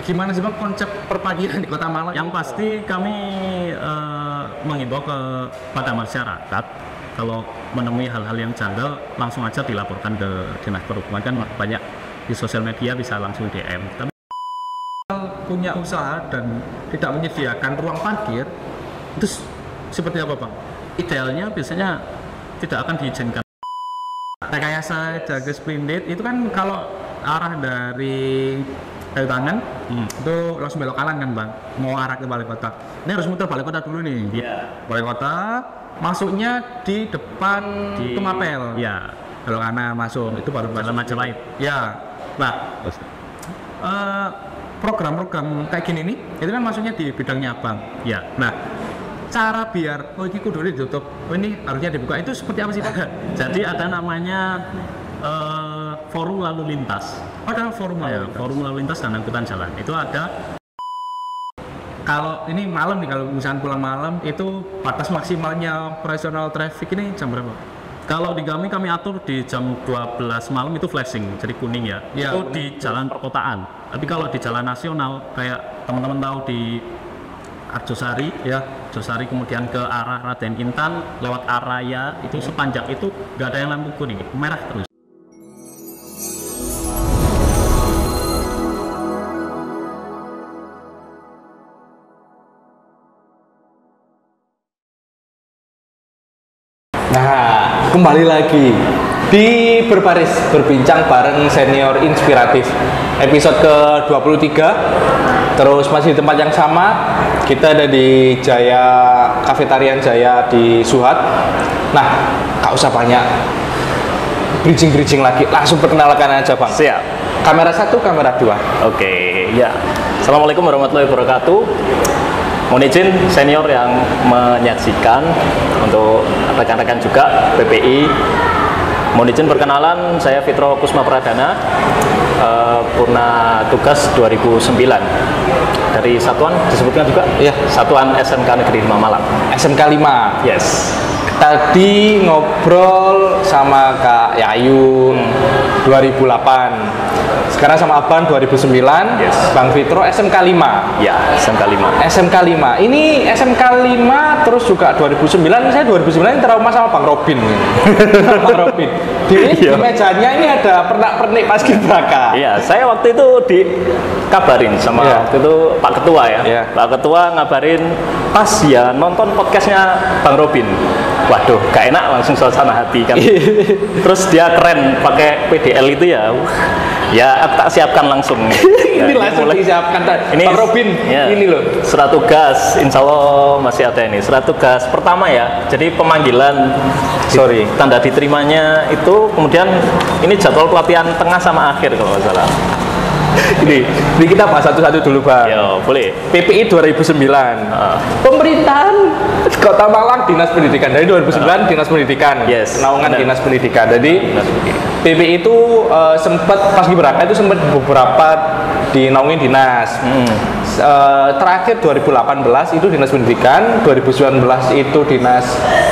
gimana sih Bang konsep perpagian di Kota Malang? Yang pasti kami mengimbau pada masyarakat kalau menemui hal-hal yang janggal langsung aja dilaporkan ke Dinas Perhubungan, kan banyak di sosial media bisa langsung DM. Tapi punya usaha dan tidak menyediakan ruang parkir, itu seperti apa Bang? idealnya biasanya tidak akan diizinkan. Rekayasa jaga splendid itu kan kalau arah dari Kayu Tangan itu langsung belok kanan kan Bang, mau arah ke Balai Kota. Ini harus muter Balai Kota dulu nih. Iya. Balai Kota, masuknya di depan Tumapel. Ya, Belok kanan masuk, itu baru Jalan Majapahit. Ya. Nah, program-program kayak gini nih, itu kan maksudnya di bidangnya Abang. Ya. Nah, cara biar ini kudu ditutup, ini harusnya dibuka, itu seperti apa sih Pak? Jadi ada namanya forum lalu lintas. Ada forum lalu lintas. Forum lalu lintas dan angkutan jalan. Itu ada. Kalau ini malam nih, kalau misalnya pulang malam, itu batas maksimalnya operasional traffic ini jam berapa? Kalau di kami atur di jam 12 malam itu flashing, jadi kuning ya. Ya, Itu di jalan perkotaan. Tapi kalau di jalan nasional, kayak teman-teman tahu di Arjosari, Ya. Arjosari kemudian ke arah Raden Intan, lewat Araya, itu sepanjang itu nggak ada yang lampu kuning, merah terus. Nah, kembali lagi di Berbaris berbincang bareng senior inspiratif episode ke-23. Terus masih di tempat yang sama. Kita ada di Jaya Kafetarian Jaya di Suhat. Nah, gak usah banyak bridging lagi, langsung perkenalkan aja Bang. Siap. Kamera 1, kamera 2. Oke, ya. Assalamualaikum warahmatullahi wabarakatuh. Mohon izin senior yang menyaksikan, untuk rekan-rekan juga PPI. Mohon izin perkenalan, saya Fitro Kusma Pradana, Purna Tugas 2009 dari Satuan, disebutkan juga? Iya. Satuan SMK Negeri 5 Malang. SMK 5. Yes. Tadi ngobrol sama Kak Yayu 2008. Sekarang sama Abang 2009. Yes. Bang Fitro SMK 5. Ya, SMK 5. SMK 5. Ini SMK 5 terus juga 2009. Saya 2009 trauma sama Bang Robin. Bang Robin. Di mejanya ini ada pernak-pernik paskibraka. Iya, saya waktu itu dikabarin sama waktu itu Pak Ketua ya. Iya. Pak Ketua ngabarin pas ya nonton podcastnya Bang Robin. Waduh, gak enak langsung suasana hati kan. Terus dia keren pakai PDL itu ya. Ya, aku tak siapkan langsung. Ini langsung disiapkan. Ini Bang Robin, ya, ini loh. surat tugas, insya Allah masih ada ini. Surat tugas pertama ya. Jadi pemanggilan, tanda diterimanya itu, kemudian ini jadwal pelatihan tengah sama akhir kalau nggak salah. Ini kita bahas satu-satu dulu Bang. Ya, boleh. PPI 2009. Pemerintahan Kota Malang Dinas Pendidikan dari 2009 Dinas Pendidikan. Yes. Naungan Benar. Dinas Pendidikan. Jadi PPI itu sempat paskibraka itu sempat beberapa dinaungi dinas. Terakhir 2018 itu Dinas Pendidikan, 2019 itu Dinas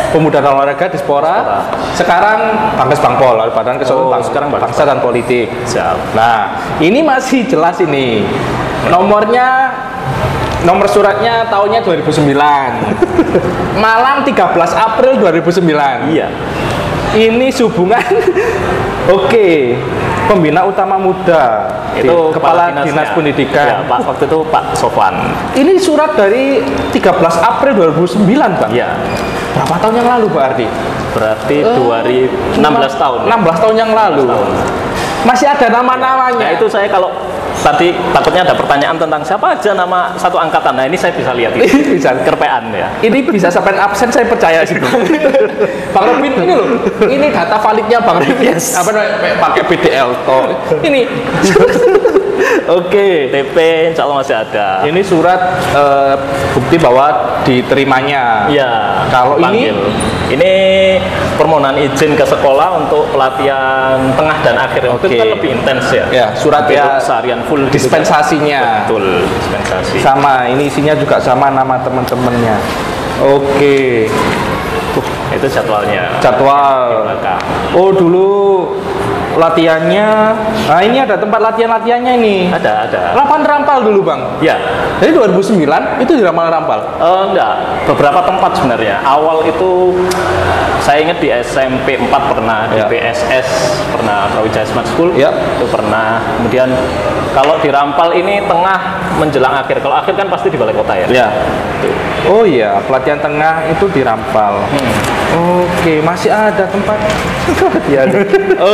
Pemuda dan Olahraga Dispora. Sekarang Bangkes Bangpol, Badan Kesehatan sekarang Bangsa dan Politik. Siap. Nah, ini masih jelas ini. Nomor suratnya tahunnya 2009. Malang 13 April 2009. Iya. Ini hubungan Oke. Pembina Utama Muda Itu Kepala Kepala Dinas Dinasnya. Pendidikan. Ya, Pak, waktu itu Pak Sofwan. Ini surat dari 13 April 2009, Bang. Iya. Berapa tahun yang lalu, Pak Ardi? Berarti 16 tahun. 16 tahun yang lalu. Masih ada nama-namanya. Nah, itu saya kalau tadi takutnya ada pertanyaan tentang siapa aja nama satu angkatan. Nah, ini saya bisa lihat ini. Bisa. Kerpean ya. Ini bisa sampai absen, saya percaya sih. Bang Robin ini loh. Ini data validnya Bang Robin. Yes. Apa namanya? Pakai PDL toh. Ini Oke, TP insya Allah masih ada. ini surat bukti bahwa diterimanya. Iya. Kalau panggil. Ini permohonan izin ke sekolah untuk pelatihan tengah dan akhir. Itu Oke. kan lebih intens ya. Ya, surat Hampir ya seharian full gitu kan. dispensasinya. Betul, dispensasi. Sama, ini isinya juga sama nama teman-temannya. Oke. Itu jadwalnya. Jadwal. Di belakang. Oh, dulu latihannya. Nah, ini ada tempat latihannya ini. Ada. Lapangan Rampal dulu, Bang. Ya. Jadi 2009 itu di lapangan Rampal. Enggak, beberapa tempat sebenarnya. Awal itu saya ingat di SMP 4 pernah, di Ya. PSS pernah, Brawijaya Smart School Ya. itu pernah. Kemudian kalau di Rampal ini tengah menjelang akhir. Kalau akhir kan pasti di Balai Kota ya. Ya. Itu. Oh iya, pelatihan tengah itu di Rampal. Oke, masih ada tempat. Ya.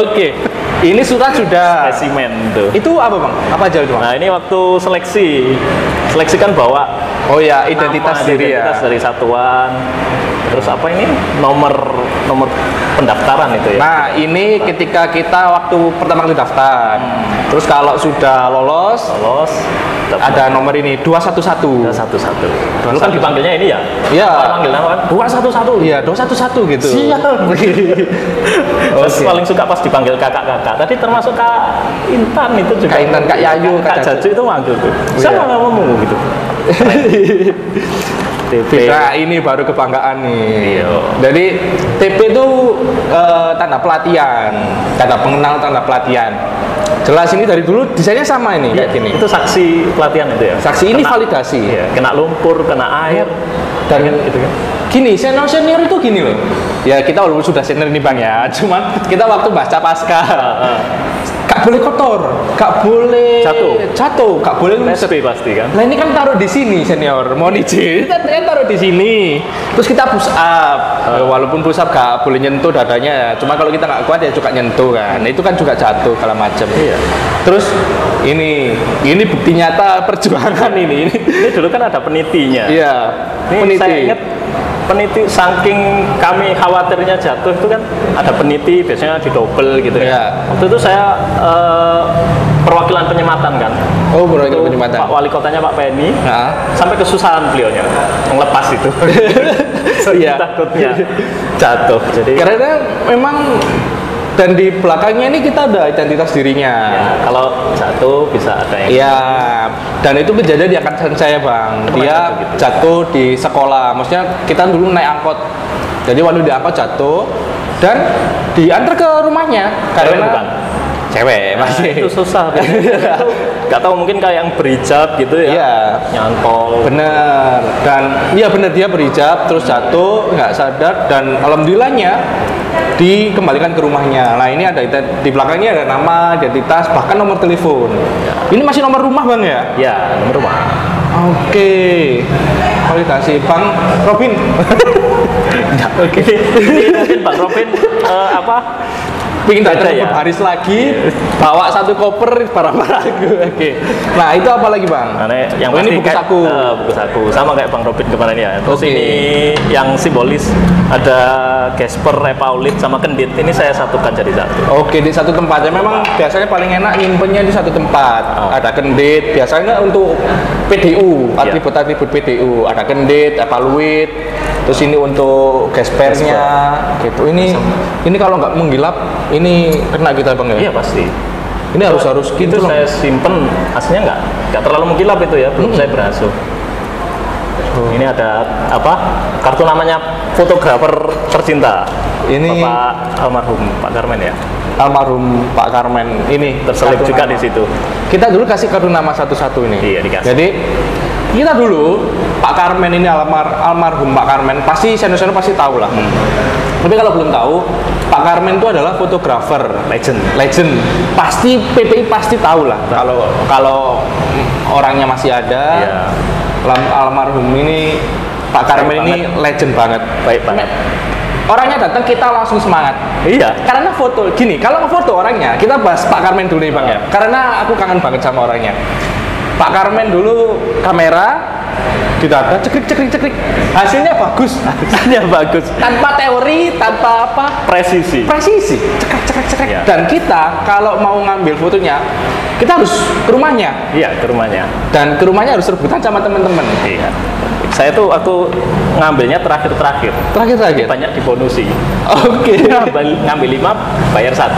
Oke. Ini sudah. Spesimen tuh. Itu apa, Bang? Apa aja itu, Bang? Nah, ini waktu seleksi. Seleksi kan bawa Oh ya, identitas nama, diri identitas ya. dari satuan. Terus apa ini? Nomor pendaftaran itu ya. Nah, ini ketika kita waktu pertama kali daftar. Terus kalau sudah lolos, Lolos ada nomor ini 211. satu. Dulu kan dipanggilnya ini ya? Iya. Panggil nama kan? 211. Iya, 211 gitu. Siap. Oke. Paling suka pas dipanggil kakak-kakak. Tadi termasuk Kak Intan itu juga. Kak Intan, Kak Yayu, Kak Kak Jaju itu manggil tuh. Iya. Siapa ngomong gitu? TP. Nah, ini baru kebanggaan nih. Iya. Jadi TP itu tanda pelatihan, tanda pengenal tanda pelatihan. Jelas ini dari dulu desainnya sama ini kayak gini. Itu saksi pelatihan itu ya. Saksi ini validasi. Iya, kena lumpur, kena air. Dan itu kan. gini, senior itu gini loh. Ya kita walaupun sudah senior ini Bang ya, cuman kita waktu baca pasca. Gak boleh kotor, gak boleh jatuh, gak boleh SP pasti kan. Nah ini kan taruh di sini senior, mohon izin, kita taruh di sini. Terus kita push up, walaupun push up gak boleh nyentuh dadanya ya. Cuma kalau kita nggak kuat ya suka nyentuh kan. Itu kan juga jatuh kalau macam. Iya. Terus ini bukti nyata perjuangan ini. Ini dulu kan ada penitinya. Iya. Ini saya ingat peniti, saking kami khawatirnya jatuh itu kan ada peniti, biasanya didobel gitu ya. Iya. Waktu itu saya perwakilan penyematan kan. Oh, perwakilan Waktu penyematan. Pak Wali Kotanya Pak Penny Nah. sampai kesusahan beliaunya ngelepas itu. Iya. Takutnya jatuh. Jadi Karena memang dan di belakangnya ini kita ada identitas dirinya. ya, kalau jatuh bisa ada yang Iya, dan itu kejadian di angkatan saya Bang. Pernah Dia jatuh gitu? jatuh di sekolah. Maksudnya kita dulu naik angkot. Jadi waktu di angkot jatuh dan diantar ke rumahnya Cewek karena bukan? cewek Nah, masih. itu susah. Itu nggak tahu mungkin kayak yang berhijab gitu ya. Iya. Nyantol. Bener, dan iya bener dia berhijab terus jatuh nggak sadar dan alhamdulillahnya dikembalikan ke rumahnya. Nah ini ada di belakangnya ada nama, identitas, bahkan nomor telepon. Ini masih nomor rumah Bang ya? Ya, nomor rumah. Oke, validasi Bang Robin. Oke. Ini mungkin Bang Robin Pengen Ada datang ya? ke Paris lagi, bawa satu koper barang-barang. Oke. Nah itu apa lagi Bang? Nah, yang Oh, pasti ini buku kayak, saku. buku saku sama kayak Bang Robin kemarin ya. Terus Oke. ini yang simbolis ada Gasper, Repaulit sama Kendit. Ini saya satukan jadi satu. Oke, di satu tempat ya memang biasanya paling enak nyimpennya di satu tempat. Ada kendit, biasanya untuk PDU, Iya. atribut-atribut PDU. Ada kendit, evaluit, terus ini untuk gespernya, gitu. Ini kalau nggak menggilap, ini kena kita Bang ya. Iya pasti. Ini harus Itu gitu loh. saya simpen aslinya nggak terlalu mengkilap itu ya, belum saya berasuh. Ini ada kartu namanya fotografer tercinta. Ini Bapak almarhum Pak Karmen ya. almarhum Pak Karmen. Ini Terselip kartu juga nama. di situ. Kita dulu kasih kartu nama satu-satu ini. Iya, dikasih. Jadi kita dulu Pak Karmen ini almarhum Pak Karmen pasti senior-senior pasti tahu lah. Tapi kalau belum tahu, Pak Karmen itu adalah fotografer legend. Pasti PPI pasti tahu lah. Kalau orangnya masih ada. Iya. Almarhum ini Pak Karmen Baik ini legend banget. Baik banget. Orangnya datang kita langsung semangat. Iya. Karena foto gini, kalau ngefoto orangnya, kita bahas Pak Karmen dulu nih Bang ya. Karena aku kangen banget sama orangnya. Pak Karmen dulu kamera didata cekrik. Hasilnya bagus. Hasilnya bagus. Tanpa teori, tanpa apa? Presisi. Cekrek. Iya. Dan kita kalau mau ngambil fotonya, kita harus ke rumahnya. Iya, ke rumahnya. Dan ke rumahnya harus rebutan sama teman-teman. Iya. Saya tuh waktu ngambilnya terakhir. Terakhir. Banyak dibonusi. Oke. Ngambil 5, bayar 1.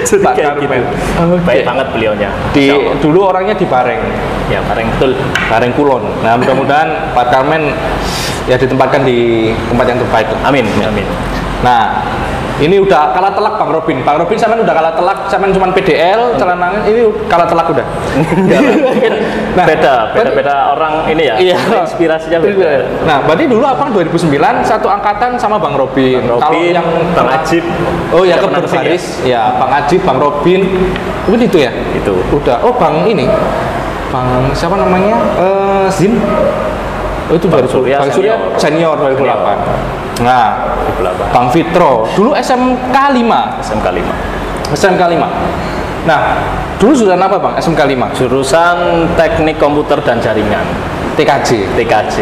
Jadi Pak kayak Karmen. gitu. Oke. Baik banget beliaunya. Insya Allah. Dulu orangnya di Bareng. Ya, bareng betul. Bareng Kulon. Nah, mudah-mudahan Pak Karmen ya ditempatkan di tempat yang terbaik. Amin. Nah, Ini udah kalah telak Bang Robin. Bang Robin sampean udah kalah telak, sampean cuma PDL, celanangan ini kalah telak udah. Nah, beda orang ini ya. Iya. Inspirasinya beda. Nah, berarti dulu Abang 2009 satu angkatan sama Bang Robin. Kalau yang Bang Ajib. Oh ya, Yang ke pernah kesini berbaris ya, Bang Ajib, Bang Robin. Itu ya? Itu. Udah. Oh, Bang ini. Bang siapa namanya? Zin. Oh, itu Bang 2000. Surya Bang Surya senior 2008. Nah, 2008. Bang Fitro dulu SMK 5. SMK 5. SMK 5. Nah, dulu jurusan apa Bang? SMK 5. Jurusan Teknik Komputer dan Jaringan. TKJ. TKJ.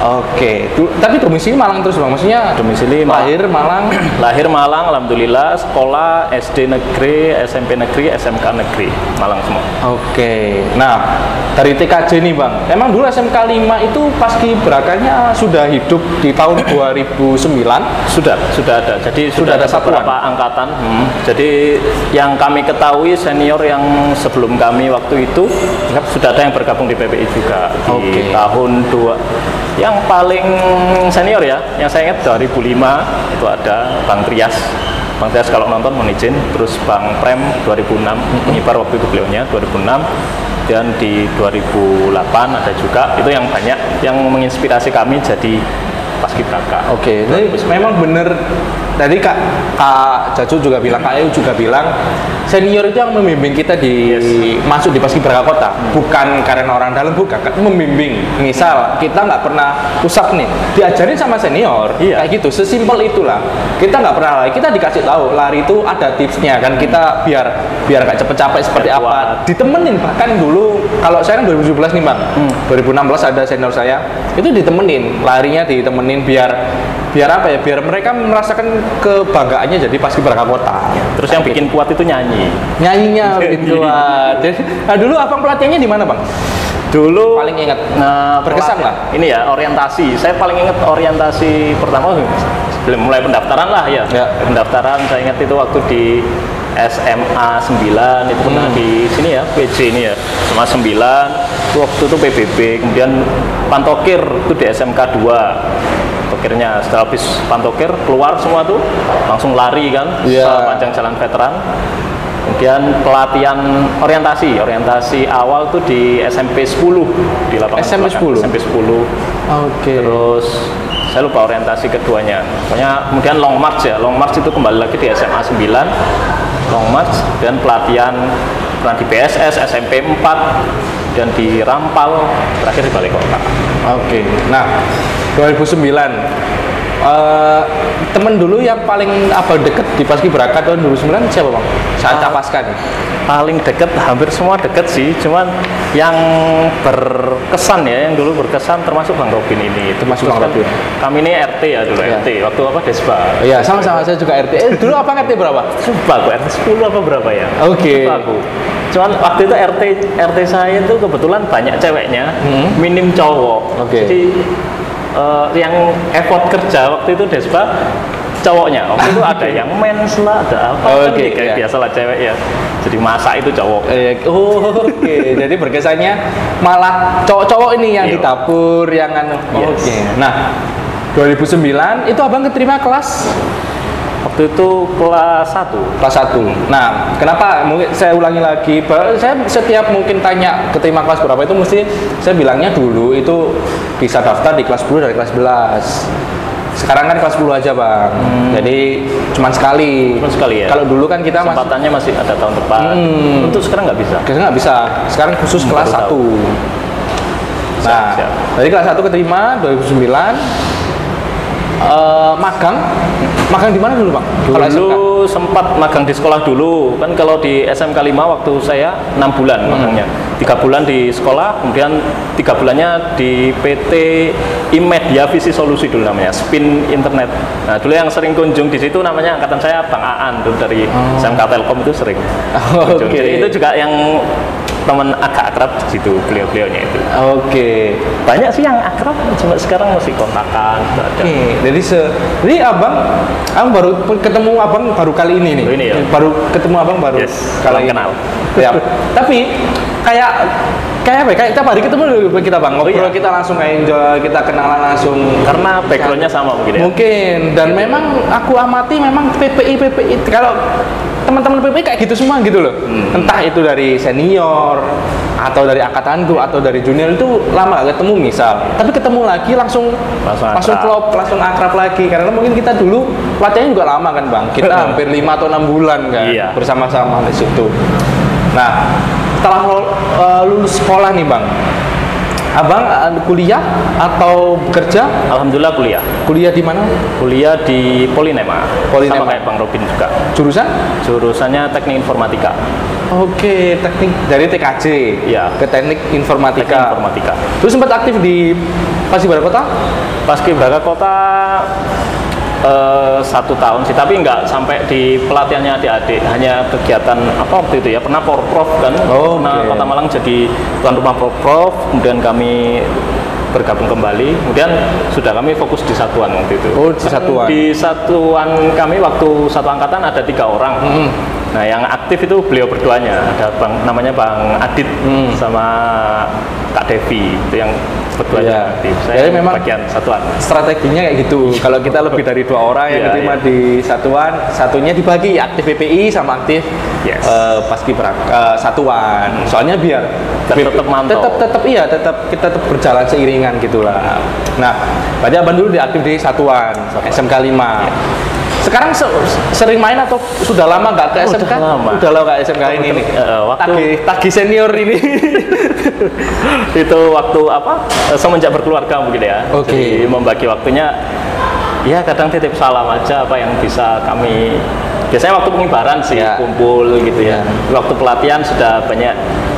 Oke. Tapi domisili Malang terus Bang. Maksudnya Domisili lahir Malang. Lahir Malang, alhamdulillah. Sekolah SD negeri, SMP negeri, SMK negeri, Malang semua. Oke. Nah, dari TKJ nih Bang. Emang dulu SMK 5 itu paskibrakanya sudah hidup di tahun 2009? Sudah ada. Jadi Sudah ada satuan? beberapa angkatan. Jadi yang kami ketahui senior yang sebelum kami waktu itu sudah ada yang bergabung di PPI juga di tahun 2. Yang paling senior ya, yang saya ingat 2005 itu ada Bang Trias. Bang Trias kalau nonton mohon izin. Terus Bang Prem 2006, pengibar waktu itu beliaunya 2006. Dan di 2008 ada juga, itu yang banyak yang menginspirasi kami jadi paskibraka. Oke, jadi memang benar. Tadi Kak Jacu juga bilang, Kak Ayu juga bilang, senior itu yang membimbing kita di masuk di paskibraka kota, bukan karena orang dalam, bukan, membimbing. Misal kita nggak pernah usap nih, diajarin sama senior, kayak gitu, sesimpel itulah. Kita nggak pernah lari, kita dikasih tahu lari itu ada tipsnya kan, kita biar nggak cepet-capek seperti apa, ditemenin. Bahkan dulu kalau saya kan 2017 nih Bang, 2016 ada senior saya, itu ditemenin, larinya ditemenin biar apa ya, biar mereka merasakan kebanggaannya jadi paskibraka kota. Terus yang bikin kuat itu nyanyinya bikin kuat. Nah, dulu Abang pelatihannya di mana Bang? Dulu paling ingat berkesan lah. Ini ya, orientasi. Saya paling ingat orientasi pertama sebelum mulai pendaftaran lah ya. Pendaftaran saya ingat itu waktu di SMA 9 itu pernah di sini ya, PJ ini ya, SMA 9 itu waktu itu PBB, kemudian pantokir itu di SMK 2. Akhirnya setelah habis pantokir keluar semua tuh langsung lari kan sepanjang jalan veteran. Kemudian pelatihan orientasi awal tuh di SMP 10 di lapangan SMP 10. SMP 10. Terus saya lupa orientasi keduanya. Pokoknya kemudian long march ya. Long march itu kembali lagi di SMA 9. Long march dan pelatihan pernah di BSS SMP 4 dan di Rampal, terakhir di Balai Kota. Nah 2009 temen dulu yang paling Abang deket di paskibraka tahun 2009 siapa Bang? Saat Capaska nih. Paling deket, hampir semua deket sih, cuman yang berkesan ya, yang dulu berkesan termasuk Bang Robin ini. Termasuk Bang Robin. Kami ini RT ya dulu, RT. Waktu apa, Desba. Iya, sama-sama saya juga RT. Dulu apa RT berapa? Lupa aku, RT 10 apa berapa ya? Lupa aku. Cuman waktu itu RT saya itu kebetulan banyak ceweknya, minim cowok. Jadi yang effort kerja waktu itu Desba cowoknya. Waktu itu ada yang mens lah, ada apa kayak biasalah cewek ya. Jadi masak itu cowok. Jadi berkesannya malah cowok-cowok ini yang di dapur, yang anu. Nah, 2009 itu Abang keterima kelas waktu itu kelas 1. Kelas 1. Nah, kenapa? Mungkin saya ulangi lagi. Saya setiap mungkin tanya keterima kelas berapa itu mesti saya bilangnya dulu itu bisa daftar di kelas 10 dari kelas 11. Sekarang kan kelas 10 aja Bang. Jadi cuma sekali. Ya. Kalau dulu kan kita kesempatannya masih ada tahun depan. Untuk sekarang nggak bisa. Sekarang nggak bisa. Sekarang khusus kelas 1. Nah, dari kelas 1 keterima 2009. Magang di mana dulu Bang? Dulu sempat magang di sekolah dulu. Kan kalau di SMK 5 waktu saya 6 bulan magangnya. 3 bulan di sekolah, kemudian 3 bulannya di PT Imedia Visi Solusi dulu namanya, Spin Internet. Nah, dulu yang sering kunjung di situ namanya angkatan saya Bang Aan dulu dari SMK Telkom itu sering. Jadi itu juga yang teman agak akrab di situ, beliau-beliaunya itu. Banyak sih yang akrab, cuma sekarang masih kontakan. Jadi jadi Abang baru ketemu Abang baru kali ini nih. Ini ya. Baru ketemu Abang baru kali kenal. Tapi kayak kayak tiap hari ketemu dulu kita bang, ngobrol, iya. kita langsung enjoy, kita kenalan langsung. Karena backgroundnya sama mungkin ya. Mungkin, dan memang aku amati memang PPI kalau teman-teman PPI kayak gitu semua gitu loh. Entah itu dari senior atau dari angkatanku atau dari junior, itu lama gak ketemu misal, tapi ketemu lagi langsung klop, langsung akrab lagi, karena mungkin kita dulu pelatihannya juga lama kan bang, kita hampir 5 atau 6 bulan kan bersama-sama di situ. Nah, setelah lulus sekolah nih bang, abang kuliah atau bekerja? Alhamdulillah kuliah. Kuliah di mana? Kuliah di Polinema. Sama kayak Bang Robin juga. Jurusan? Jurusannya Teknik Informatika. Oke, teknik dari TKJ ya, ke Teknik Informatika. Teknik Informatika. Terus sempat aktif di Paskibraka Kota? Paskibraka Kota 1 tahun sih, tapi nggak sampai di pelatihannya adik-adik, hanya kegiatan apa waktu itu ya, pernah Porprov kan, pernah Kota Malang jadi tuan rumah Porprov, kemudian kami bergabung kembali, kemudian sudah kami fokus di satuan waktu itu. Di satuan. Di satuan kami waktu satu angkatan ada 3 orang. Nah, yang aktif itu beliau berduanya, ada namanya Bang Adit sama Kak Devi, itu yang berduanya aktif. Saya memang bagian satuan. Strateginya kayak gitu. Kalau kita lebih dari 2 orang yang diterima di satuan, satunya dibagi aktif PPI sama aktif Paskibraka satuan. Soalnya biar tetap mantau. Tetap kita tetap berjalan seiringan gitulah. Nah, berarti abang dulu diaktif di satuan SMK 5. Sekarang sering main atau sudah lama nggak ke SMK? Udah lama nggak SMK ini nih. Tagi senior ini. Itu waktu apa? Semenjak berkeluarga mungkin ya. Jadi membagi waktunya. Ya kadang titip salam aja apa yang bisa kami. Biasanya waktu pengibaran sih kumpul gitu ya. Waktu pelatihan sudah banyak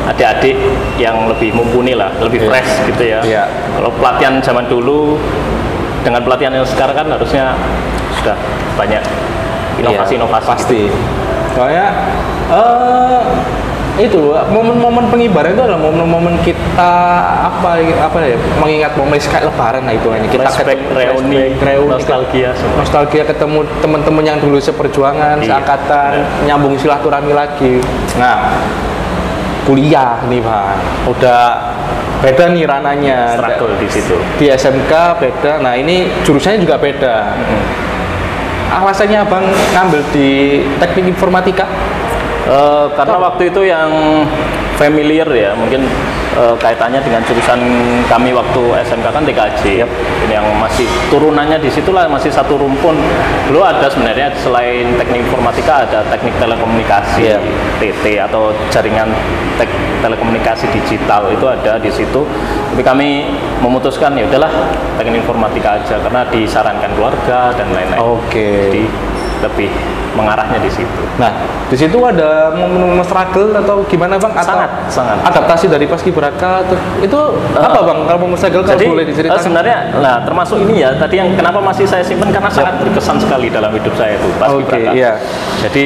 adik-adik yang lebih mumpuni lah, lebih fresh gitu ya. Kalau pelatihan zaman dulu dengan pelatihan yang sekarang kan harusnya sudah banyak inovasi-inovasi. Pasti. Soalnya itu momen-momen pengibaran itu adalah momen-momen kita apa ya, mengingat momen kayak lebaran lah itu hanya kita reuni, nostalgia ketemu teman-teman yang dulu seperjuangan, seangkatan, nyambung silaturahmi lagi. Nah, kuliah nih bang, udah beda nih rananya. Struggle di situ. Di SMK beda. Nah ini jurusannya juga beda. Alasannya abang ngambil di Teknik Informatika? Karena waktu itu yang familiar ya, mungkin kaitannya dengan jurusan kami waktu SMK kan TKJ. Ini yang masih turunannya di situlah, masih satu rumpun. Dulu ada sebenarnya selain Teknik Informatika ada Teknik Telekomunikasi, TT atau jaringan telekomunikasi digital, itu ada di situ. Tapi kami memutuskan ya udahlah Teknik Informatika aja karena disarankan keluarga dan lain-lain. Jadi lebih mengarahnya di situ. Nah, di situ ada momen-momen struggle atau gimana bang? Sangat. Adaptasi dari Paskibraka itu apa bang? Kalau momen struggle kalau boleh diceritakan? Sebenarnya, nah termasuk ini ya. Tadi yang kenapa masih saya simpan karena sangat berkesan sekali dalam hidup saya itu Paskibraka. Jadi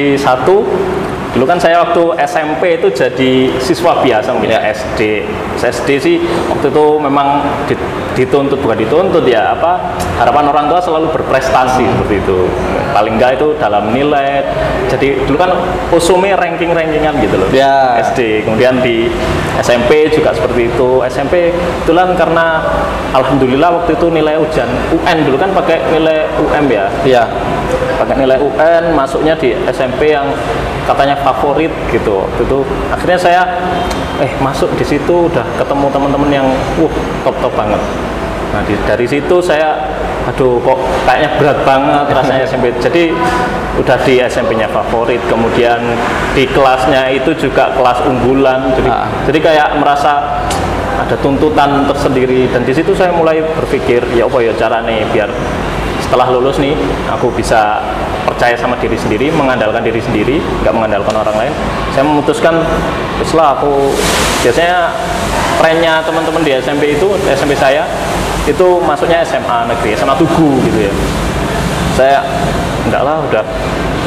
dulu kan saya waktu SMP itu jadi siswa biasa mungkin SD sih waktu itu memang bukan dituntut ya, harapan orang tua selalu berprestasi seperti itu, paling enggak itu dalam nilai. Jadi dulu kan usumnya rankingan gitu loh. SD, kemudian di SMP juga seperti itu. SMP kebetulan karena alhamdulillah waktu itu nilai ujian UN dulu kan pakai nilai UM ya. Pakai nilai UN, masuknya di SMP yang katanya favorit gitu. Waktu itu akhirnya saya masuk di situ, udah ketemu teman-teman yang top banget. Nah dari situ saya kok kayaknya berat banget rasanya SMP. Jadi udah di SMP-nya favorit, kemudian di kelasnya itu juga kelas unggulan. Jadi kayak merasa ada tuntutan tersendiri, dan di situ saya mulai berpikir ya apa ya cara nih biar setelah lulus nih aku bisa percaya sama diri sendiri, mengandalkan diri sendiri, nggak mengandalkan orang lain. Saya memutuskan setelah aku biasanya trennya teman-teman di SMP saya itu masuknya SMA negeri, SMA Tugu gitu ya. Saya enggak lah, udah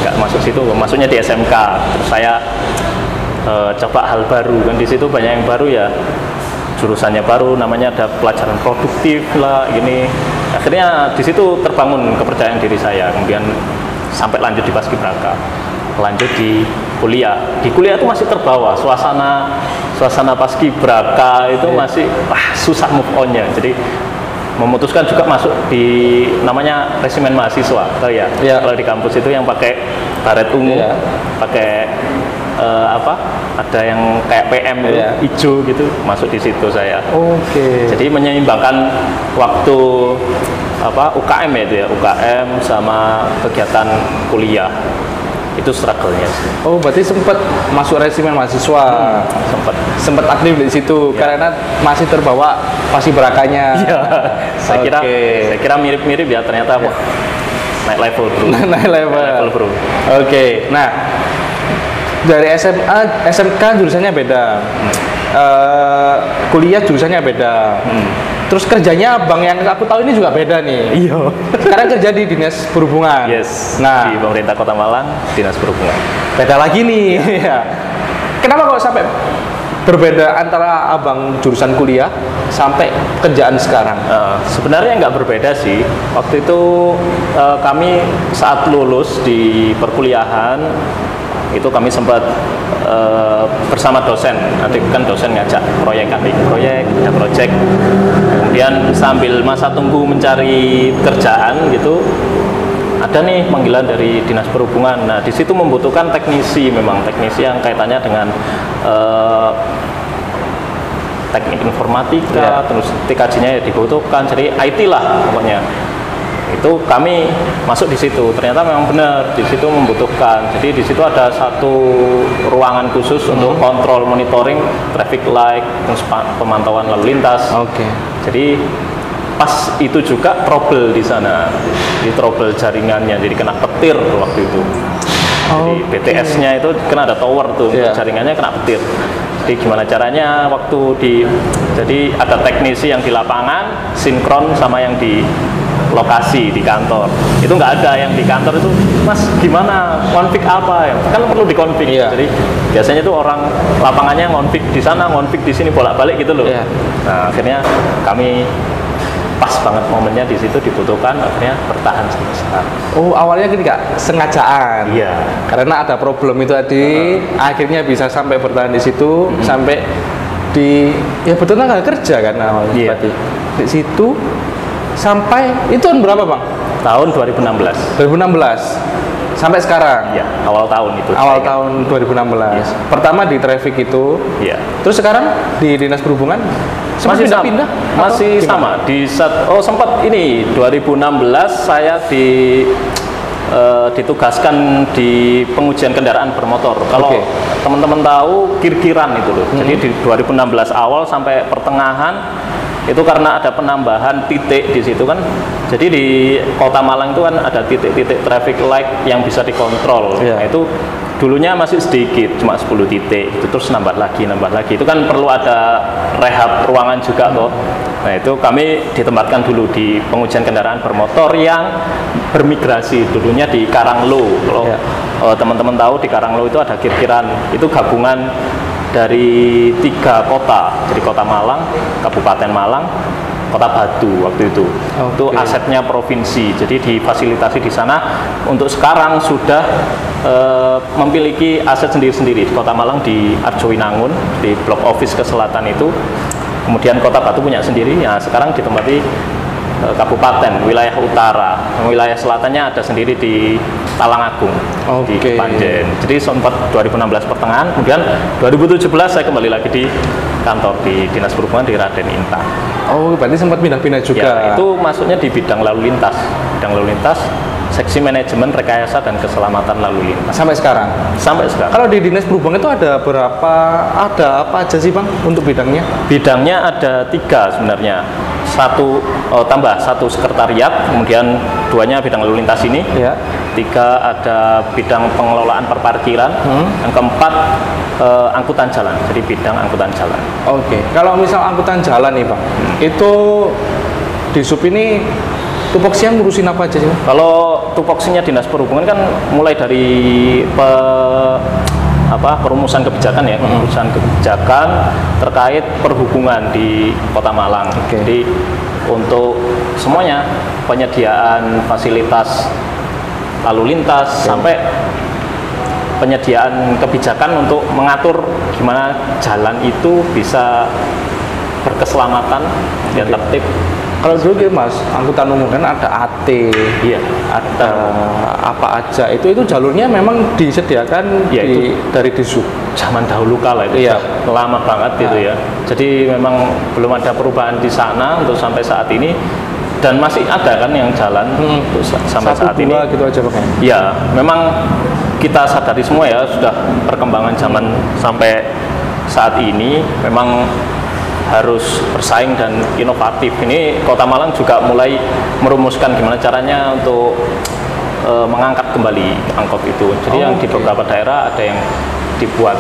nggak masuk situ, masuknya di SMK. Terus saya coba hal baru, kan di situ banyak yang baru ya, jurusannya baru, namanya ada pelajaran produktif lah ini. Akhirnya di situ terbangun kepercayaan diri saya, kemudian sampai lanjut di Paskibraka, lanjut di kuliah. Di kuliah itu masih terbawa suasana suasana paskibraka itu masih susah move on-nya. Jadi memutuskan juga masuk di namanya resimen mahasiswa, tahu ya? Kalau di kampus itu yang pakai baret ungu, pakai ada yang kayak PM itu hijau gitu, masuk di situ saya. Jadi menyeimbangkan waktu UKM ya itu ya, UKM sama kegiatan kuliah. Itu struggle-nya sih. Oh, berarti sempat masuk resimen mahasiswa. Sempat aktif di situ karena masih terbawa paskibrakanya. Iya. Saya kira mirip-mirip ya, ternyata naik level, bro. Naik level, bro. Nah, dari SMA, SMK jurusannya beda. Kuliah jurusannya beda. Terus kerjanya Bang yang aku tahu ini juga beda nih. Iya. Sekarang kerja di Dinas Perhubungan. Yes. Nah, di pemerintah Kota Malang, Dinas Perhubungan. Beda lagi nih. Ya. Kenapa kok sampai berbeda antara Abang jurusan kuliah sampai kerjaan sekarang? Sebenarnya nggak berbeda sih. Waktu itu kami saat lulus di perkuliahan itu kami sempat bersama dosen, nanti kan dosen ngajak proyek, ada proyek, kemudian sambil masa tunggu mencari kerjaan gitu, ada nih panggilan dari Dinas Perhubungan. Nah, di situ membutuhkan teknisi, memang teknisi yang kaitannya dengan teknik informatika, terus TKJ-nya ya dibutuhkan, jadi IT lah pokoknya. Itu kami masuk di situ, ternyata memang benar di situ membutuhkan. Jadi di situ ada satu ruangan khusus untuk kontrol monitoring traffic light, terus pemantauan lalu lintas. Jadi pas itu juga trouble di sana, di trouble jaringannya, jadi kena petir waktu itu. Jadi BTS-nya itu kena ada tower tuh, jaringannya kena petir. Jadi gimana caranya jadi ada teknisi yang di lapangan sinkron sama yang di lokasi di kantor. Itu nggak ada yang di kantor itu, Mas gimana konfig apa ya? Kan perlu dikonfig. Jadi biasanya tuh orang lapangannya ngonfig di sana, ngonfig di sini, bolak-balik gitu loh. Nah, akhirnya kami pas banget momennya di situ dibutuhkan, akhirnya bertahan sampai sekarang. Oh, awalnya ketika sengajaan. Iya. Karena ada problem itu tadi, akhirnya bisa sampai bertahan di situ, sampai di betul nggak kerja kan awalnya. Di situ sampai itu tahun berapa, Bang? Tahun 2016. 2016 sampai sekarang. Iya, awal tahun itu. Awal tahun 2016. Pertama di traffic itu. Iya. Terus sekarang di Dinas Perhubungan masih pindah-pindah? Masih sama. Sempat ini 2016 saya ditugaskan di pengujian kendaraan bermotor. Kalau teman-teman tahu kirkiran itu loh. Jadi di 2016 awal sampai pertengahan itu karena ada penambahan titik di situ kan. Jadi di Kota Malang itu kan ada titik-titik traffic light yang bisa dikontrol. Nah, itu dulunya masih sedikit, cuma 10 titik. Itu terus nambah lagi. Itu kan perlu ada rehab ruangan juga toh. Nah, itu kami ditempatkan dulu di pengujian kendaraan bermotor yang bermigrasi. Dulunya di Karanglo. Kalau teman-teman tahu di Karanglo itu ada kirkiran. Itu gabungan dari 3 kota, jadi Kota Malang, Kabupaten Malang, Kota Batu waktu itu. Itu asetnya provinsi, jadi difasilitasi di sana. Untuk sekarang sudah memiliki aset sendiri-sendiri. Di Kota Malang di Arjowinangun, di blok office ke selatan itu. Kemudian Kota Batu punya sendiri. Ya, sekarang ditempati kabupaten, wilayah utara, wilayah selatannya ada sendiri di Talangagung, di Panjen. Jadi sempat 2016 pertengahan, kemudian 2017 saya kembali lagi di kantor di Dinas Perhubungan di Raden Intan. Oh, berarti sempat pindah-pindah juga. Ya, itu masuknya di bidang lalu lintas. Seksi manajemen rekayasa dan keselamatan lalu lintas. Sampai sekarang? Sampai sekarang. Kalau di Dinas Perhubungan itu ada apa aja sih, Bang, untuk bidangnya? Bidangnya ada 3 sebenarnya. Tambah 1 sekretariat, kemudian 2-nya bidang lalu lintas ini. 3 ada bidang pengelolaan perparkiran. Yang keempat angkutan jalan, jadi bidang angkutan jalan. Kalau misal angkutan jalan nih, Bang, itu di SUP ini tupoksinya ngurusin apa aja sih? Kalau tupoksinya Dinas Perhubungan kan mulai dari perumusan kebijakan ya, perumusan kebijakan terkait perhubungan di Kota Malang. Jadi untuk semuanya, penyediaan fasilitas lalu lintas sampai penyediaan kebijakan untuk mengatur gimana jalan itu bisa berkeselamatan dan tertib. Kalau dulu gitu Mas, angkutan umum kan ada AT, Iya, ada apa aja, itu jalurnya memang disediakan Ya, dari Dishub. zaman dahulu kala itu Iya. lama banget gitu ya. Jadi memang belum ada perubahan di sana untuk sampai saat ini, dan masih ada kan yang jalan untuk sampai saat ini. Gitu aja pakai. Ya, memang kita sadari semua ya, sudah perkembangan zaman sampai saat ini memang harus bersaing dan inovatif. Ini Kota Malang juga mulai merumuskan gimana caranya untuk mengangkat kembali angkot itu. Jadi yang di beberapa daerah ada yang dibuat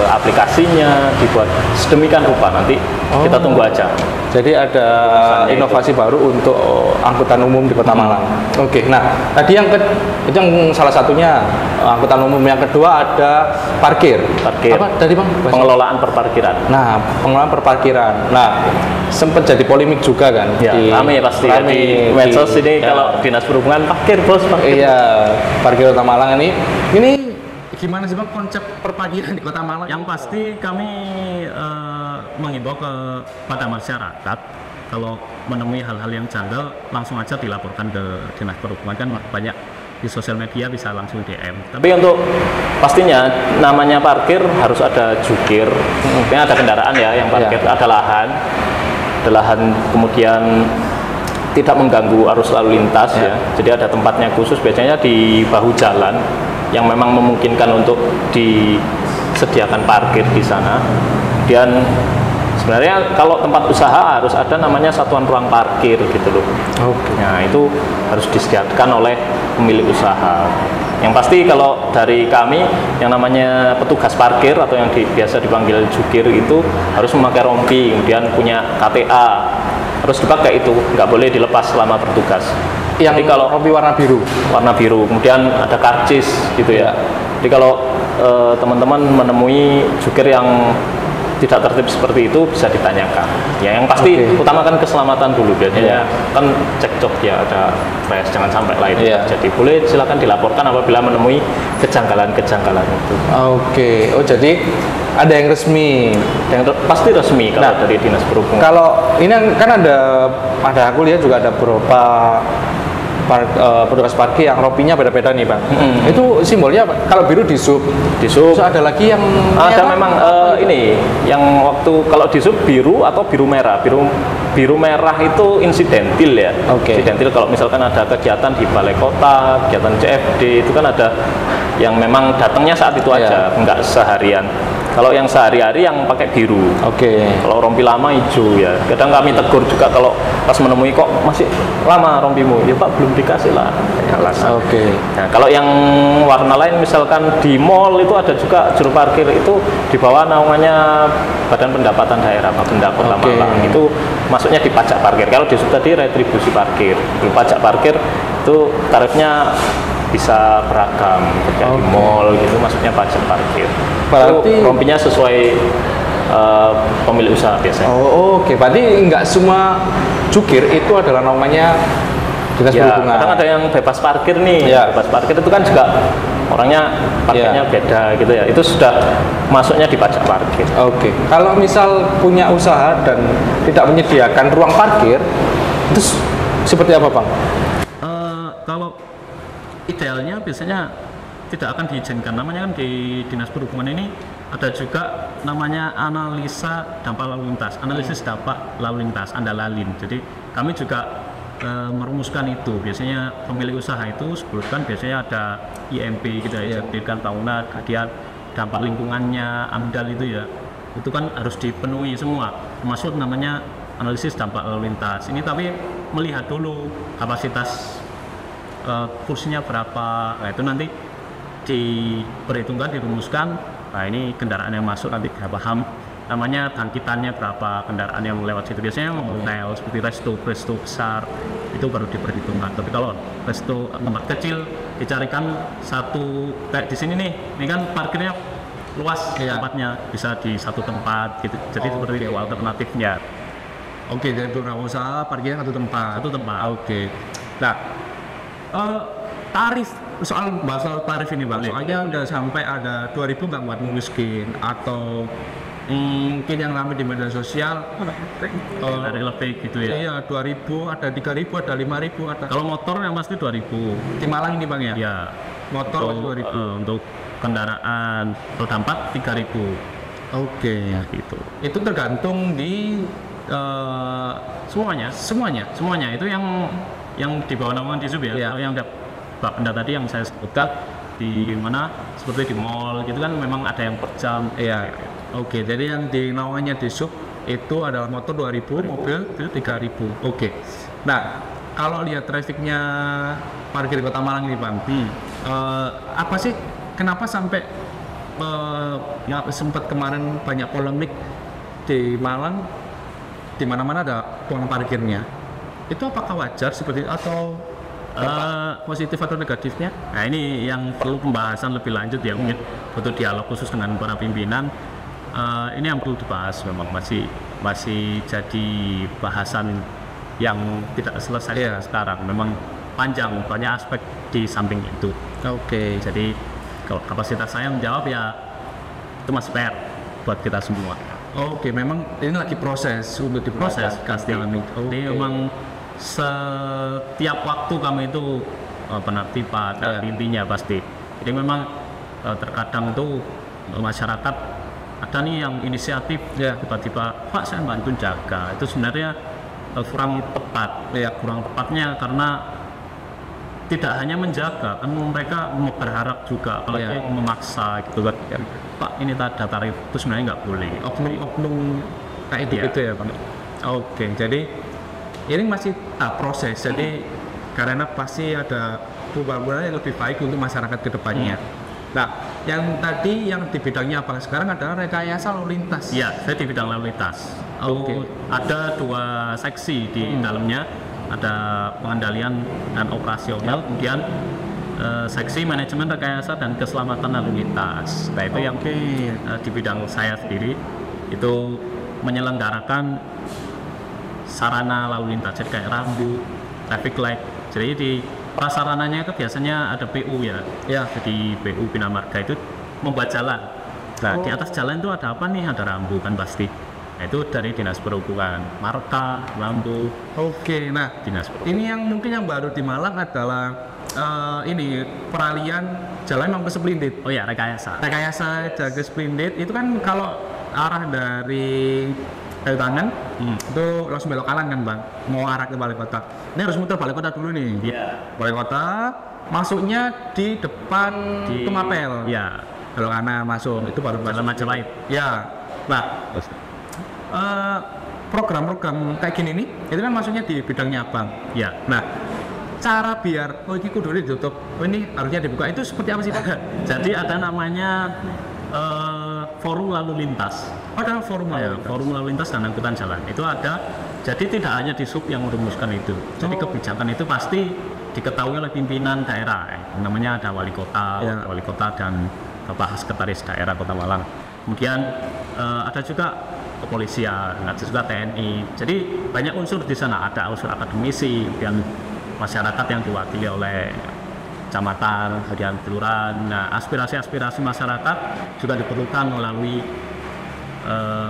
aplikasinya, dibuat sedemikian rupa. Nanti kita tunggu aja. Jadi ada inovasi baru untuk angkutan umum di Kota Malang. Oke. Nah, tadi itu yang salah satunya angkutan umum. Yang kedua ada parkir. Apa tadi Bang? Pengelolaan perparkiran. Nah, pengelolaan perparkiran. Nah, sempat jadi polemik juga kan? Ya, rame pasti ya, di medsos ini ya. Kalau dinas perhubungan parkir bos, parkir. Iya, parkir Kota Malang ini Gimana sih Bang konsep perparkiran di Kota Malang? Yang pasti kami mengimbau kepada masyarakat kalau menemui hal-hal yang janggal langsung aja dilaporkan ke dinas perhubungan, kan banyak di sosial media bisa langsung DM. Tapi untuk pastinya namanya parkir harus ada jukir, ada kendaraan ya yang parkir, ada lahan, kemudian tidak mengganggu arus lalu lintas ya. Jadi ada tempatnya khusus, biasanya di bahu jalan yang memang memungkinkan untuk disediakan parkir di sana. Dan sebenarnya kalau tempat usaha harus ada namanya satuan ruang parkir gitu loh. Nah, itu harus disediakan oleh pemilik usaha. Yang pasti kalau dari kami yang namanya petugas parkir atau yang biasa dipanggil jukir itu harus memakai rompi, kemudian punya KTA, harus dipakai itu, nggak boleh dilepas selama bertugas. Yang jadi kalau rompi warna biru, kemudian ada karcis gitu ya. Jadi kalau teman-teman menemui jukir yang tidak tertib seperti itu bisa ditanyakan. Ya, yang pasti utamakan keselamatan dulu biasanya. Kan cekcok ya, ada crash, jangan sampai lah itu. Jadi boleh silakan dilaporkan apabila menemui kejanggalan-kejanggalan itu. Oh, jadi ada yang resmi, pasti resmi kalau dari dinas perhubungan. Kalau ini kan ada aku lihat juga ada beberapa petugas parkir yang rompinya beda-beda nih Bang. Itu simbolnya kalau biru Dishub. Terus ada lagi yang ada memang ini yang waktu kalau Dishub biru atau biru merah. Biru merah itu insidentil ya. Insidentil kalau misalkan ada kegiatan di balai kota, kegiatan CFD itu kan ada yang memang datangnya saat itu aja, enggak seharian. Kalau yang sehari-hari yang pakai biru. Kalau rompi lama hijau ya. Kadang kami tegur juga kalau pas menemui kok masih lama rompimu. Ya Pak, belum dikasih lah. Nah, kalau yang warna lain misalkan di mall itu ada juga juru parkir itu di bawah naungannya Badan Pendapatan Daerah Bapenda Kota Malang. Itu masuknya di pajak parkir. Kalau di tadi retribusi parkir. Di pajak parkir itu tarifnya bisa beragam, ketika di mall gitu masuknya pajak parkir. Berarti rompinya sesuai pemilik usaha biasanya. Berarti nggak semua jukir itu adalah namanya dinas perhubungan. Kadang ada yang bebas parkir nih. Bebas parkir itu kan juga orangnya parkirnya beda gitu ya. Itu sudah masuknya di pajak parkir. Kalau misal punya usaha dan tidak menyediakan ruang parkir, itu seperti apa Bang? Kalau idealnya biasanya tidak akan diizinkan. Namanya kan di dinas perhubungan ini ada juga namanya analisa dampak lalu lintas, analisis dampak lalu lintas, andalalin. Jadi kami juga merumuskan itu. Biasanya pemilik usaha itu sebutkan biasanya ada IMP gitu ya, sertifikat tahunan, kajian dampak lingkungannya, AMDAL itu ya. Itu kan harus dipenuhi semua. Termasuk namanya analisis dampak lalu lintas. Ini tapi melihat dulu kapasitas kursinya berapa. Nah, itu nanti diperhitungkan, dirumuskan. Nah, ini kendaraan yang masuk nanti paham namanya bangkitannya berapa kendaraan yang lewat situ. Biasanya hotel seperti resto besar itu baru diperhitungkan. Tapi kalau resto tempat kecil dicarikan satu kayak di sini nih, ini kan parkirnya luas tempatnya, bisa di satu tempat gitu. Jadi seperti itu alternatifnya. Jadi beberapa usaha parkirnya satu tempat. Nah, tarif, soal tarif ini bang, soalnya udah sampai ada 2.000 nggak buat miskin atau mungkin yang ramai di media sosial dari lebih gitu ya. iya 2.000, ada 3.000, ada 5.000, ada Kalau motor yang pasti 2.000. di Malang ini bang ya, Ya. motor Untuk, 2.000. untuk kendaraan roda 4 3.000 Oke, gitu. itu tergantung di Semuanya itu yang di bawah naungan Disub ya. Iya. Kalau yang Pak Penda tadi yang saya sebutkan di mana seperti di mall gitu kan memang ada yang per jam. iya. Oke, jadi yang di naungannya di sub itu adalah motor 2.000, mobil itu 3.000. Oke. Nah, kalau lihat trafiknya parkir Kota Malang ini bang, apa sih kenapa sampai ya sempat kemarin banyak polemik di Malang, di mana-mana ada tukang parkirnya. Itu apakah wajar seperti itu atau positif atau negatifnya? Nah, ini yang perlu pembahasan lebih lanjut ya, mungkin butuh dialog khusus dengan para pimpinan. Ini yang perlu dibahas, memang masih jadi bahasan yang tidak selesai Iya. sekarang. Memang panjang, banyak aspek di samping itu. Oke. Jadi kalau kapasitas saya menjawab ya itu masih fair buat kita semua. Oke, memang ini lagi proses untuk Proses diproses pasti. Jadi memang setiap waktu kami itu penertiban Iya. intinya pasti. Jadi memang terkadang tuh masyarakat ada nih yang inisiatif Iya. tiba-tiba Pak saya bantu jaga, itu sebenarnya kurang tepat. Iya. Kurang tepatnya karena tidak hanya menjaga, kan mereka berharap juga kalau Iya. memaksa gitu kan. Pak ini ada tarif itu sebenarnya nggak boleh. Oknum-oknum kayak Iya. gitu ya Bang. Oke, jadi ini masih proses. Jadi karena pasti ada perubahan yang lebih baik untuk masyarakat ke depannya. Nah, yang tadi yang di bidangnya apa sekarang adalah rekayasa lalu lintas. Iya, saya di bidang lalu lintas. Oke. Ada 2 seksi di dalamnya, ada pengendalian dan operasional, kemudian seksi manajemen rekayasa dan keselamatan lalu lintas. Nah itu yang di bidang saya sendiri itu menyelenggarakan sarana lalu lintas, jadi kayak rambu, traffic light. Jadi di prasarananya itu biasanya ada PU ya. Ya. Jadi PU Bina Marga itu membuat jalan. Nah di atas jalan itu ada apa nih? Ada rambu kan pasti. Nah itu dari Dinas Perhubungan, marka, rambu, Oke, nah Dinas Perhubungan. ini yang mungkin yang baru di Malang adalah ini peralihan jalan memang keseplintit. Oh ya, rekayasa. Rekayasa jalan keseplintit itu kan kalau arah dari Kayu Tangan itu langsung belok kanan kan bang, mau arah ke Balai Kota. Ini harus muter Balai Kota dulu nih. Iya. Balai Kota masuknya di depan Tumapel. Iya. Belok kanan masuk itu baru Jalan Majapahit. Ya. Nah, program-program kayak gini nih itu kan maksudnya di bidangnya abang. Ya. Nah, cara biar ini kudu ditutup, ini harusnya dibuka itu seperti apa sih Pak? Jadi ada namanya forum lalu lintas. Ada forum Ya, lalu. forum lalu lintas dan angkutan jalan itu ada. Jadi tidak hanya di sub yang merumuskan itu. Jadi kebijakan itu pasti diketahui oleh pimpinan daerah. Namanya ada wali kota, Ya. wali kota dan Bapak Sekretaris Daerah Kota Malang. Kemudian ada juga kepolisian, ada juga TNI. Jadi banyak unsur di sana. Ada unsur akademisi, kemudian masyarakat yang diwakili oleh kecamatan, kemudian kelurahan. Nah, aspirasi-aspirasi masyarakat juga diperlukan melalui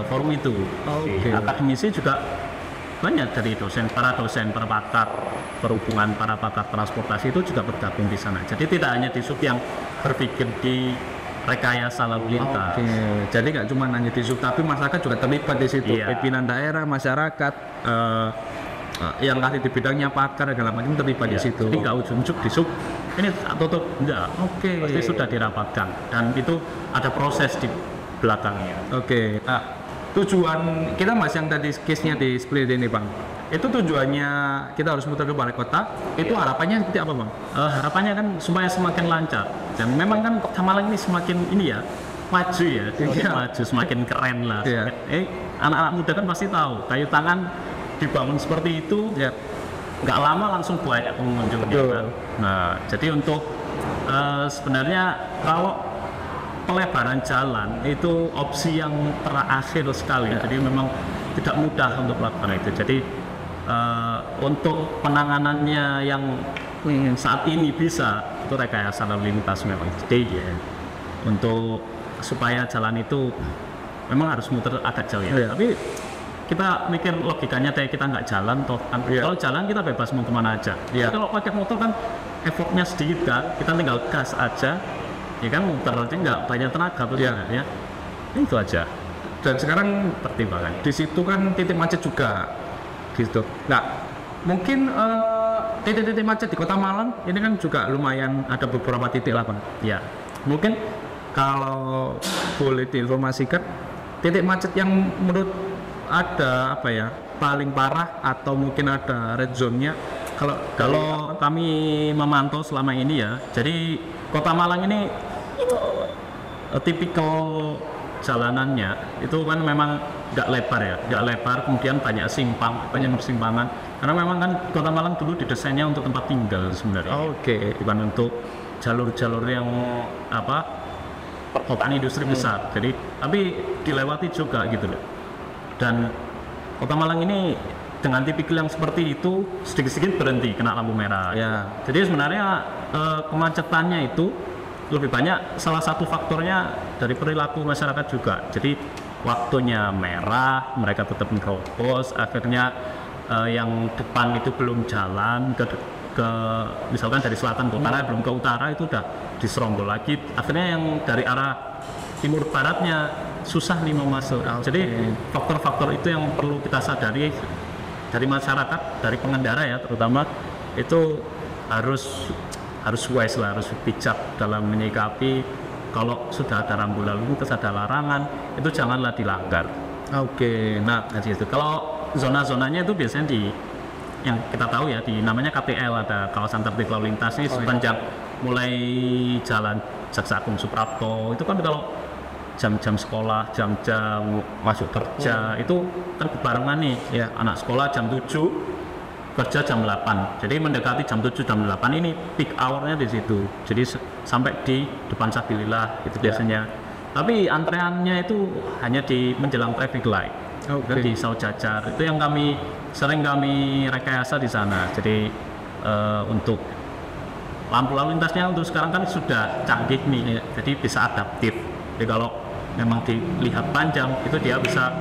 forum itu. Oke. Akademisi juga banyak dari para dosen, para pakar perhubungan, para pakar transportasi itu juga bergabung di sana. Jadi tidak hanya di sub yang berpikir di rekayasa lalu lintas. Oke, jadi nggak cuma hanya di sub, tapi masyarakat juga terlibat di situ. Iya. Pimpinan daerah, masyarakat, yang ahli di bidangnya pakar dan segala macam terlibat di Iya. situ. Jadi nggak ujuk-ujuk di sub ini tutup, enggak. Oke. Pasti sudah dirapatkan dan itu ada proses di belakangnya. Oke, nah, tujuan kita masih yang tadi case-nya di split ini bang, itu tujuannya kita harus muter ke Balai Kota, itu harapannya seperti apa bang? Harapannya kan supaya semakin lancar dan memang kan Kota Malang ini semakin ini ya maju ya, semakin Iya. maju, semakin keren lah. Iya. Anak-anak muda kan pasti tahu Kayu Tangan dibangun seperti itu, Ya. nggak lama langsung banyak pengunjungnya. Betul. Kan? Nah, jadi untuk sebenarnya kalau pelebaran jalan itu opsi yang terakhir sekali. Jadi memang tidak mudah untuk melakukan itu. Jadi untuk penanganannya yang saat ini bisa itu rekayasa lalu lintas memang. Jadi ya untuk supaya jalan itu memang harus muter agak jauh ya. Iya. Tapi kita mikir logikanya kayak kita nggak jalan toh kan. Kalau jalan kita bebas mau kemana aja. Iya. Kalau pakai motor kan effortnya sedikit kan, kita tinggal gas aja, ya kan muter aja nggak banyak tenaga betul Iya. ya. Itu aja Dan sekarang pertimbangan. di situ kan titik macet juga gitu. Nah, mungkin titik-titik macet di Kota Malang ini kan juga lumayan ada beberapa titik lah Bang. Ya, Mungkin kalau boleh diinformasikan titik macet yang menurut ada apa ya paling parah atau mungkin ada red zone-nya kalau kami memantau selama ini ya, jadi Kota Malang ini tipikal jalanannya itu kan memang nggak lebar ya, nggak lebar, kemudian banyak persimpangan. Karena memang kan Kota Malang dulu didesainnya untuk tempat tinggal sebenarnya, Oke. bukan untuk jalur-jalur yang perkotaan industri besar. Jadi tapi dilewati juga gitu loh. Dan Kota Malang ini dengan tipikal yang seperti itu sedikit-sedikit berhenti kena lampu merah. Ya. Jadi sebenarnya kemacetannya itu lebih banyak, salah satu faktornya dari perilaku masyarakat juga. Jadi waktunya merah, mereka tetap menerobos, akhirnya yang depan itu belum jalan ke misalkan dari selatan ke utara, belum ke utara itu udah diserombol lagi. Akhirnya yang dari arah timur baratnya susah nih mau masuk. Jadi faktor-faktor itu yang perlu kita sadari dari masyarakat, dari pengendara ya terutama, itu harus wise lah, harus bijak dalam menyikapi. Kalau sudah ada rambu lalu lintas, ada larangan, itu janganlah dilanggar. Oke. Nah, Nah, itu kalau zona-zonanya itu biasanya yang kita tahu ya, namanya KTL, ada kawasan tertib lalu lintas ini sepanjang mulai jalan Jaksa Agung Suprapto. Itu kan kalau jam-jam sekolah, jam-jam masuk kerja itu kan berbarengan nih ya, anak sekolah jam 7, kerja jam 8. Jadi mendekati jam 7 jam 8 ini peak hour-nya di situ. Jadi sampai di depan Sabilillah itu biasanya. Tapi antreannya itu hanya di menjelang traffic light. Dan di Saujajar itu yang sering kami rekayasa di sana. Jadi untuk lampu lalu lintasnya untuk sekarang kan sudah canggih nih, jadi bisa adaptif. Jadi kalau memang dilihat panjang itu dia bisa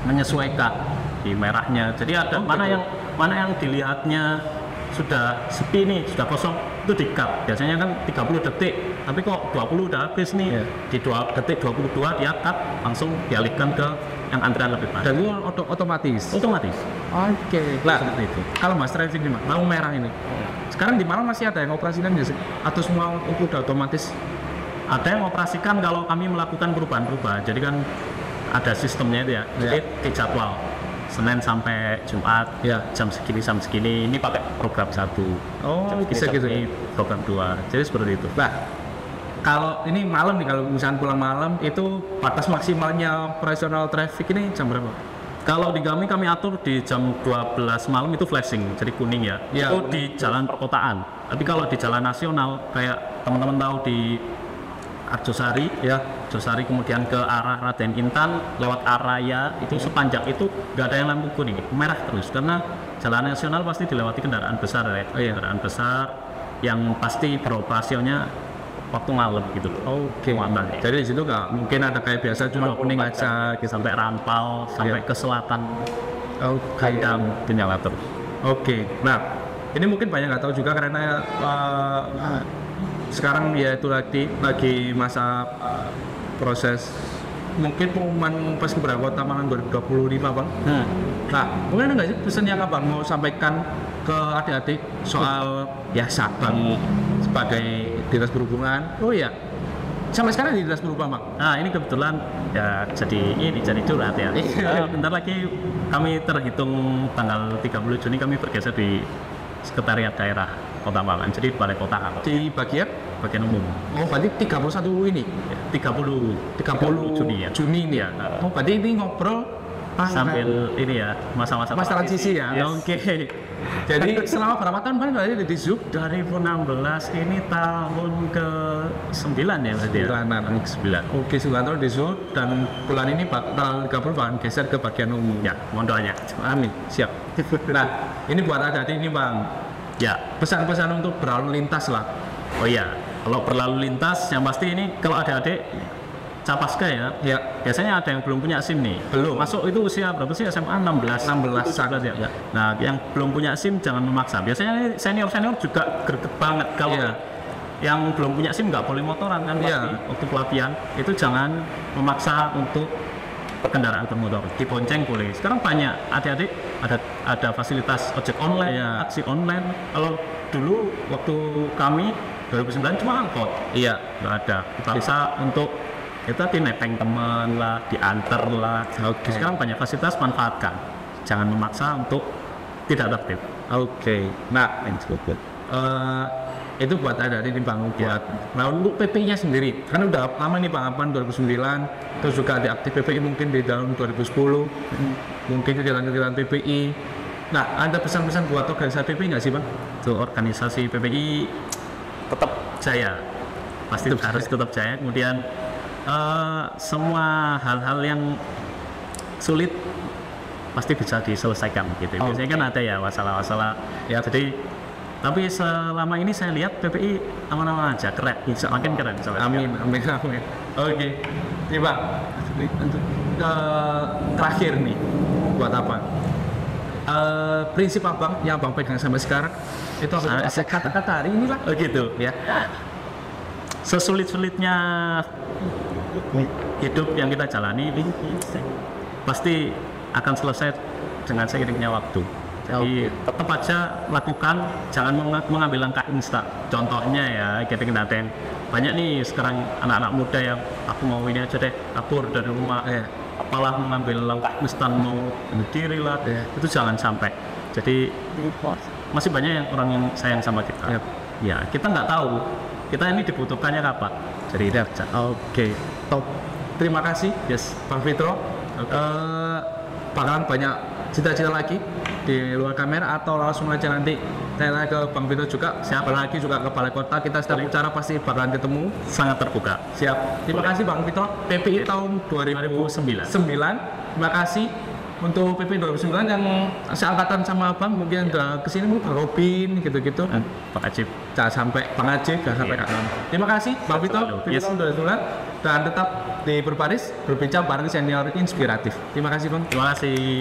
menyesuaikan di merahnya. Jadi ada mana yang dilihatnya sudah sepi nih, sudah kosong, itu di-cut. Biasanya kan 30 detik, tapi kok 20 udah habis nih. Di 2 detik 22 dia cut, langsung dialihkan ke yang antrian lebih panjang. dan itu otomatis. Otomatis. Oke. Nah, Seperti itu. kalau Mas traffic nih, Mas, lampu merah ini. Sekarang di Malang masih ada yang operasikan nggak sih? Atau semua itu udah otomatis? Ada yang operasikan kalau kami melakukan perubahan-perubahan. Jadi kan ada sistemnya itu ya. Jadi di jadwal Senin sampai Jumat jam segini sampai segini ini pakai program 1. Oh, Jam segini bisa sampai gitu ya? segini program 2. Jadi seperti itu. Nah, kalau ini malam nih, kalau misalnya pulang malam itu batas maksimalnya operasional traffic ini jam berapa? Kalau di kami atur di jam 12 malam itu flashing, jadi kuning ya. Ya, Itu di jalan perkotaan. Tapi kalau di jalan nasional kayak teman-teman tahu di Arjosari, Arjosari kemudian ke arah Raden Intan lewat Araya itu sepanjang itu nggak ada yang lampu kuning, merah terus karena jalan nasional pasti dilewati kendaraan besar ya. Kendaraan besar yang pasti beroperasionalnya waktu malam gitu loh. Oke. Jadi di situ nggak mungkin ada kayak biasa cuma kuning aja gitu. Sampai Rampal, sampai ke selatan. Kadang nyala terus. Oke. Nah, ini mungkin banyak nggak tahu juga karena sekarang ya itu lagi masa proses mungkin pengumuman pas keberapa Kota Malang 2025 Bang. Nah, mungkin ada nggak sih pesan yang Abang mau sampaikan ke adik-adik soal ya Sabang sebagai dinas perhubungan? Oh ya, sampai sekarang di dinas perhubungan Bang. Nah ini kebetulan ya jadi curhat ya. Bentar lagi kami terhitung tanggal 30 Juni kami bergeser di Sekretariat Daerah Kota Malang, jadi Balai Kota Di bagian umum. Oh, berarti 31 ini? 30 Juni ya. Juni ini ya. Oh, berarti ini ngobrol sambil ini ya masa-masa transisi ya. Yes. Oke. Jadi selama berapa tahun Bang berarti di Zoom? 2016 ini tahun ke-9 ya berarti ya. 9. Oke, 9 tahun di Zoom dan bulan ini tanggal 30 Bang geser ke bagian umum. Ya, mohon doanya. Amin. Siap. Nah, ini buat adik-adik ini Bang. Ya, Pesan-pesan untuk berlalu lintas lah. oh iya, kalau berlalu lintas yang pasti ini kalau adik-adik Capaska ya, Ya. biasanya ada yang belum punya SIM nih. Belum. Masuk itu usia berapa sih? SMA 16. 16 17 ya. Nah, yang belum punya SIM jangan memaksa. Biasanya senior-senior juga greget banget kalau Iya. yang belum punya SIM nggak boleh motoran kan pasti. Iya. Waktu pelatihan itu jangan memaksa untuk kendaraan bermotor. Dibonceng boleh. Sekarang banyak adik-adik ada fasilitas ojek online, Iya. taksi online. Kalau dulu waktu kami 2009 cuma angkot. Iya. Nggak ada. Kita bisa untuk kita nepeng teman lah, diantar lah. Oke. Sekarang banyak fasilitas, manfaatkan. Jangan memaksa untuk tidak tertib. Oke. Nah, itu buat ada di Bang buat. Nah, untuk PPI-nya sendiri, kan udah lama nih Bang Apan 2009, terus juga diaktif PPI mungkin di tahun 2010, mungkin kegiatan-kegiatan PPI. Nah, ada pesan-pesan buat organisasi PPI nggak sih Bang? Untuk organisasi PPI tetap jaya, pasti harus tetap jaya. Kemudian semua hal-hal yang sulit pasti bisa diselesaikan gitu. Biasanya kan ada ya masalah-masalah. Ya, jadi tapi selama ini saya lihat PPI aman-aman aja, keren, makin keren. Amin. Oke. Nih Bang, untuk terakhir nih, buat apa? Prinsip abang yang abang pegang sampai sekarang itu apa? Kata-kata hari inilah. Oh gitu ya. Sesulit-sulitnya hidup yang kita jalani ini pasti akan selesai dengan seiringnya waktu. Jadi tetap aja lakukan, jangan mengambil langkah instan. Contohnya ya, kita banyak nih sekarang anak-anak muda yang aku mau ini aja deh, kabur dari rumah, apalah mengambil langkah instan mau bunuh diri lah, itu jangan sampai. Jadi masih banyak yang orang yang sayang sama kita. Ya, kita nggak tahu kita ini dibutuhkannya kapan. Jadi itu aja. Oke, top. Terima kasih, Bang Fitro. Bakalan banyak cita-cita lagi di luar kamera atau langsung aja nanti tanya ke Bang Fitro juga. Siapa lagi juga ke Balai Kota, kita setiap acara pasti bakalan ketemu. Sangat terbuka. Siap. Terima kasih Bang Fitro. PPI tahun 2009. Terima kasih untuk PPI 2009 yang seangkatan sama Abang, mungkin udah kesini mungkin Bang Robin gitu-gitu. Pak Ajib. Jangan sampai Bang Ajib, jangan sampai kanan. Terima kasih Bang Vito, Yes. tahun 2009 dan tetap di Berbaris berbincang bareng senior inspiratif. Terima kasih Bang. Terima kasih.